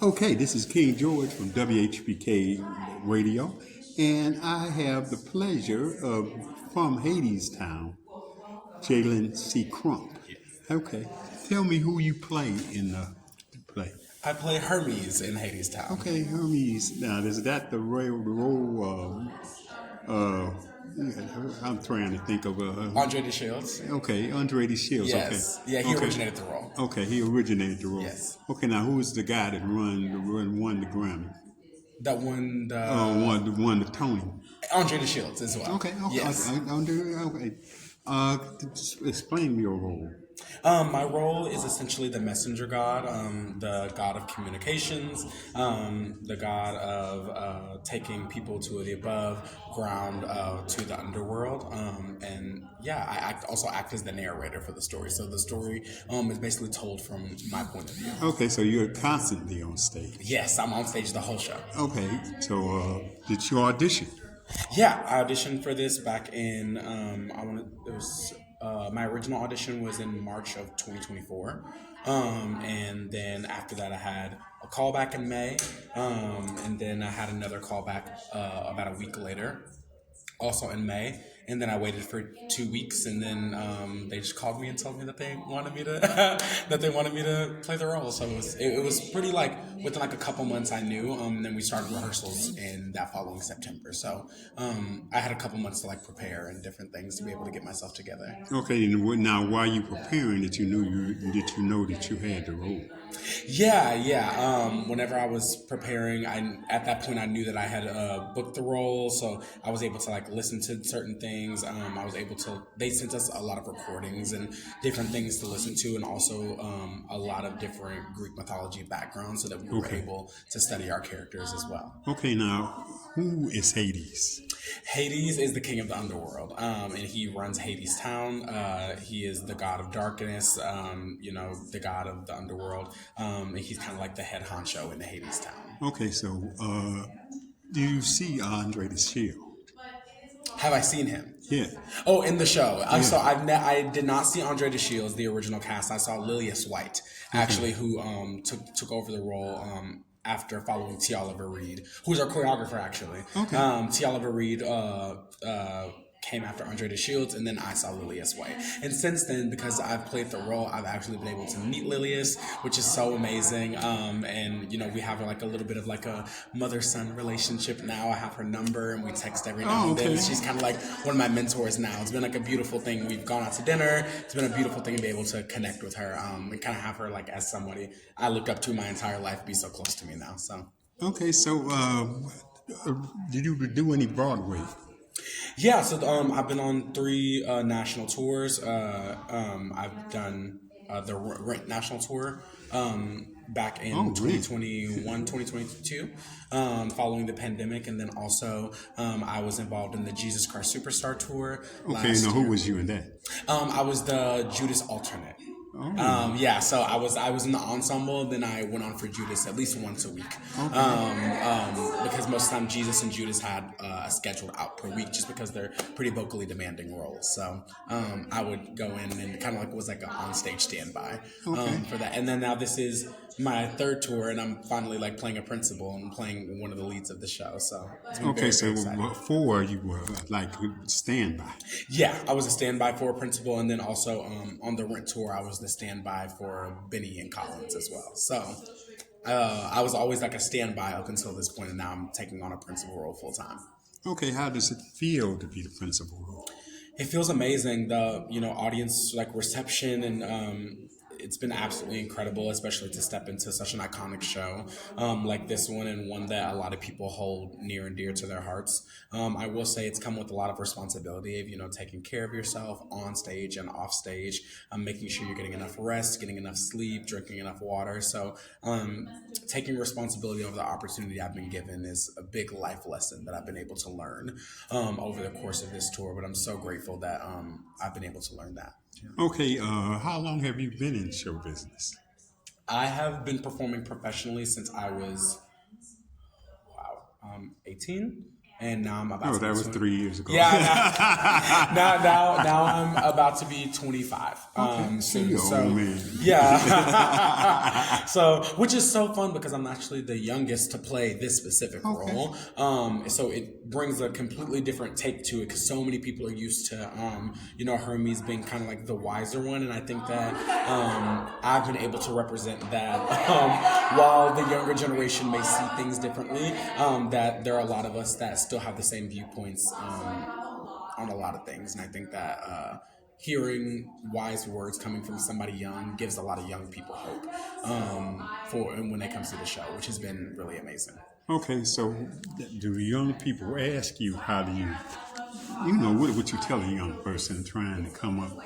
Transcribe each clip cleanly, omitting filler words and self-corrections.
Okay, this is King George from WHPK Radio, and I have the pleasure of from Hadestown, Jaylon C. Crump. Okay, tell me who you play in the play. I play Hermes in Hadestown. Okay, Hermes. Now, is that the role? Uh, I'm trying to think of. Andre the Shields. Okay, Andre the Shields. Yes. Yeah, Okay, he okay, originated the role. okay. He originated the role. Yes. Okay, now who is the guy that won the Grammy? That won the Won the Tony. Andre the Shields as well. Okay, okay, Yes. okay. Just explain your role. My role is essentially the messenger god, the god of communications, the god of taking people to the above ground to the underworld, and yeah, also act as the narrator for the story. So the story is basically told from my point of view. Okay, so you're constantly on stage. Yes, I'm on stage the whole show. Okay, so did you audition? Yeah, I auditioned for this back in my original audition was in March of 2024, and then after that I had a callback in May, and then I had another callback about a week later, also in May. And then I waited for 2 weeks, and then they just called me and told me that they wanted me to play the role. So it was pretty like within like a couple months I knew. And then we started rehearsals in that following September. So I had a couple months to like prepare and different things to be able to get myself together. Okay, and now while you preparing, that you know that you had the role. Yeah. Whenever I was preparing, at that point I knew that I had booked the role, so I was able to like listen to certain things. I was able to. They sent us a lot of recordings and different things to listen to, and also a lot of different Greek mythology backgrounds, so that we were able to study our characters as well. Okay, now who is Hades? Hades is the king of the underworld, and he runs Hadestown. He is the god of darkness, the god of the underworld, and he's kind of like the head honcho in the Hadestown. Okay, so do you see Andre the Shield? Have I seen him? Yeah. Oh, in the show. Yeah. So I did not see Andre the Shields, the original cast. I saw Lilius White, actually, who took over the role after following T. Oliver Reed, who's our choreographer, actually. Okay. T. Oliver Reed came after Andre the Shields, and then I saw Lilius White. And since then, because I've played the role, I've actually been able to meet Lilius, which is so amazing. And we have like a little bit of like a mother-son relationship now. I have her number, and we text every now and then. She's kind of like one of my mentors now. It's been like a beautiful thing. We've gone out to dinner. It's been a beautiful thing to be able to connect with her, and kind of have her like as somebody I look up to my entire life, be so close to me now. So. Okay, so did you do any Broadway? Yeah, so I've been on 3 national tours. I've done the Rent national tour back in 2021, 2022, following the pandemic. And then also I was involved in the Jesus Christ Superstar tour. Okay, now who was you in that? I was the Judas alternate. So I was in the ensemble, then I went on for Judas at least once a week. Because most of the time Jesus and Judas had a scheduled out per week, just because they're pretty vocally demanding roles. So I would go in and kind of like was like an onstage standby for that. And then now this is my 3rd tour, and I'm finally like playing a principal and playing one of the leads of the show. So it's been very exciting. Before you were like standby. Yeah, I was a standby for a principal, and then also on the Rent tour, I was the standby for Benny and Collins as well. So I was always like a standby up until this point, and now I'm taking on a principal role full time. Okay, how does it feel to be the principal role? It feels amazing. The audience like reception, and it's been absolutely incredible, especially to step into such an iconic show like this one, and one that a lot of people hold near and dear to their hearts. I will say it's come with a lot of responsibility of taking care of yourself on stage and off stage, making sure you're getting enough rest, getting enough sleep, drinking enough water. So taking responsibility over the opportunity I've been given is a big life lesson that I've been able to learn over the course of this tour. But I'm so grateful that I've been able to learn that. Okay, how long have you been in show business? I have been performing professionally since I was 18. and now I'm about Oh, to be that was 20 3 years ago. Yeah, now I'm about to be 25 soon. You're So old man. yeah, so which is so fun because I'm actually the youngest to play this specific role. So it brings a completely different take to it because so many people are used to Hermes being kind of like the wiser one, and I think that I've been able to represent that. While the younger generation may see things differently, that there are a lot of us that still have the same viewpoints on a lot of things, and I think that hearing wise words coming from somebody young gives a lot of young people hope and when they come to the show, which has been really amazing. Okay, so do young people ask you how do you, what you tell a young person trying to come up?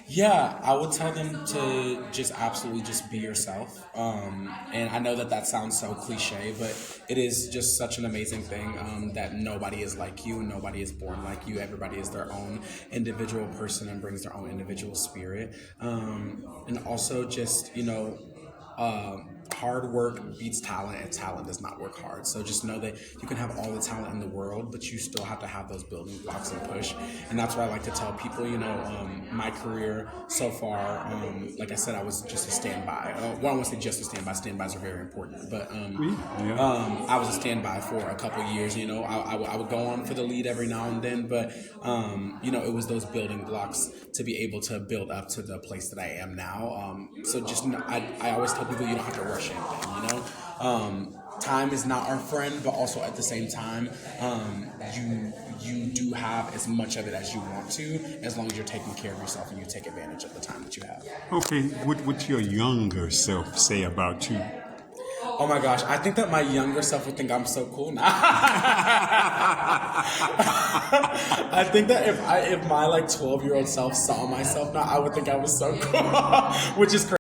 Yeah, I would tell them to just absolutely just be yourself. And I know that sounds so cliche, but it is just such an amazing thing that nobody is like you, nobody is born like you. Everybody is their own individual person and brings their own individual spirit. And also just, hard work beats talent, and talent does not work hard. So just know that you can have all the talent in the world, but you still have to have those building blocks and push. And that's what I like to tell people. My career so far, like I said, I was just a standby. I won't say just a standby. Standbys are very important, but I was a standby for a couple years. I would go on for the lead every now and then, but it was those building blocks to be able to build up to the place that I am now. So just I always tell people you don't have to rush anything. Time is not our friend, but also at the same time, you do have as much of it as you want to, as long as you're taking care of yourself and you take advantage of the time that you have. Okay, what would your younger self say about you? Oh my gosh, I think that my younger self would think I'm so cool now. I think that if my 12-year-old self saw myself now, I would think I was so cool, which is crazy.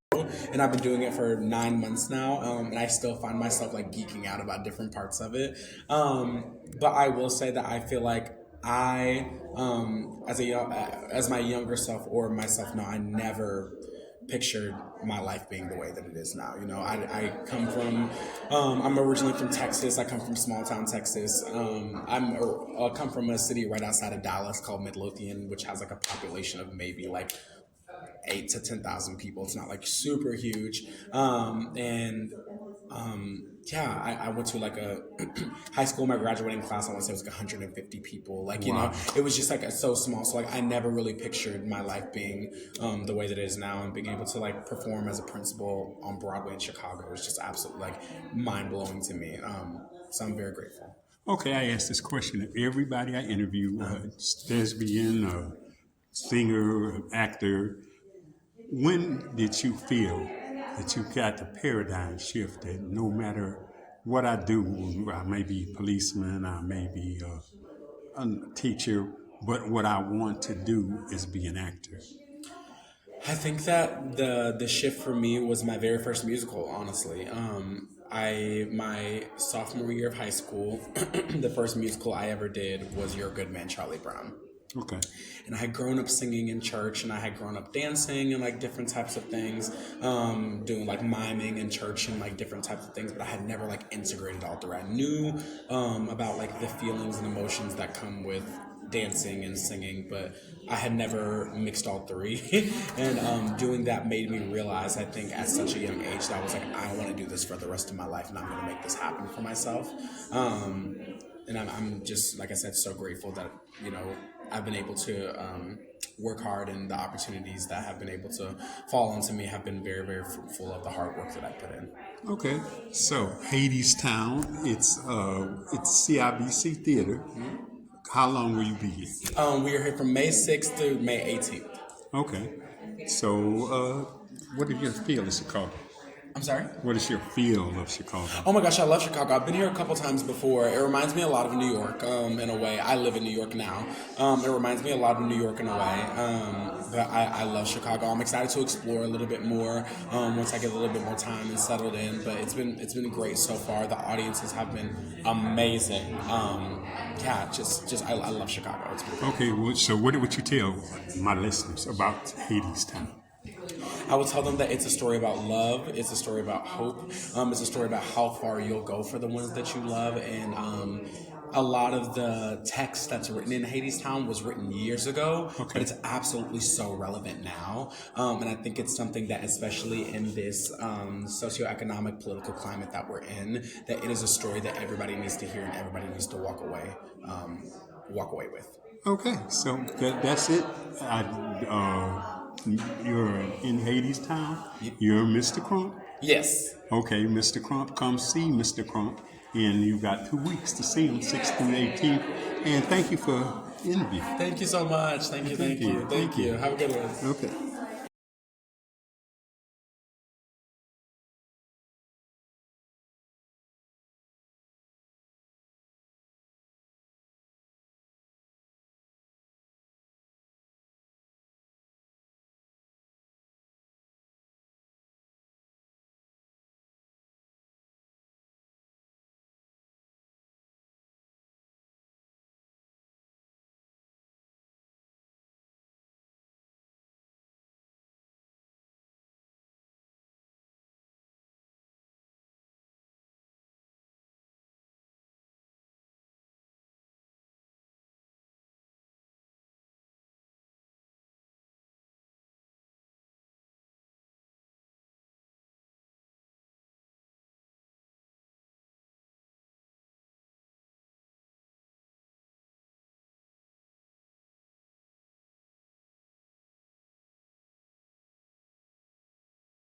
And I've been doing it for 9 months now, and I still find myself geeking out about different parts of it. But I will say that I feel like I, as my younger self or myself now, I never pictured my life being the way that it is now. I come from, I'm originally from Texas. I come from small town Texas. I come from a city right outside of Dallas called Midlothian, which has a population of maybe 8 to 10,000 people. It's not super huge. I went to a high school. My graduating class, I want to say it was 150 people. Wow. It was just so small. So I never really pictured my life being the way that it is now, and being able to perform as a principal on Broadway in Chicago was just absolutely mind blowing to me. So I'm very grateful. Okay, I ask this question of everybody I interview, thespian, singer, actor. When did you feel that you got the paradigm shift that no matter what I do, I may be a policeman, I may be a teacher, but what I want to do is be an actor? I think that the shift for me was my very first musical, honestly. My sophomore year of high school, the first musical I ever did was You're a Good Man, Charlie Brown. Okay. And I had grown up singing in church, and I had grown up dancing and different types of things, doing miming in church and different types of things, but I had never integrated all through. I knew about the feelings and emotions that come with dancing and singing, but I had never mixed all three. And doing that made me realize, I think, at such a young age, that I was I want to do this for the rest of my life, and I'm going to make this happen for myself. And I'm just, like I said, so grateful that, I've been able to work hard, and the opportunities that have been able to fall onto me have been very, very fruitful of the hard work that I put in. Okay, so Hadestown, it's CIBC Theater. Mm-hmm. How long will you be here? We are here from May 6th to May 18th. Okay, so what is your feel of Chicago? I'm sorry? What is your feel of Chicago? Oh my gosh, I love Chicago. I've been here a couple times before. It reminds me a lot of New York in a way. I live in New York now. It reminds me a lot of New York in a way. But I love Chicago. I'm excited to explore a little bit more once I get a little bit more time and settled in. But it's been great so far. The audiences have been amazing. I love Chicago. It's been great. Okay, well, so what would you tell my listeners about Hadestown? I will tell them that it's a story about love. It's a story about hope. It's a story about how far you'll go for the ones that you love. And a lot of the text that's written in Hadestown was written years ago, Okay. but it's absolutely so relevant now. And I think it's something that, especially in this socioeconomic political climate that we're in, that it is a story that everybody needs to hear and everybody needs to walk away with. Okay, so that's it. You're in Hadestown. You're Mr. Crump. Yes. Okay, Mr. Crump, come see Mr. Crump, and you've got 2 weeks to see him, 6th through 18th. And thank you for interviewing. Thank you so much. Thank you. Have a good one. Okay.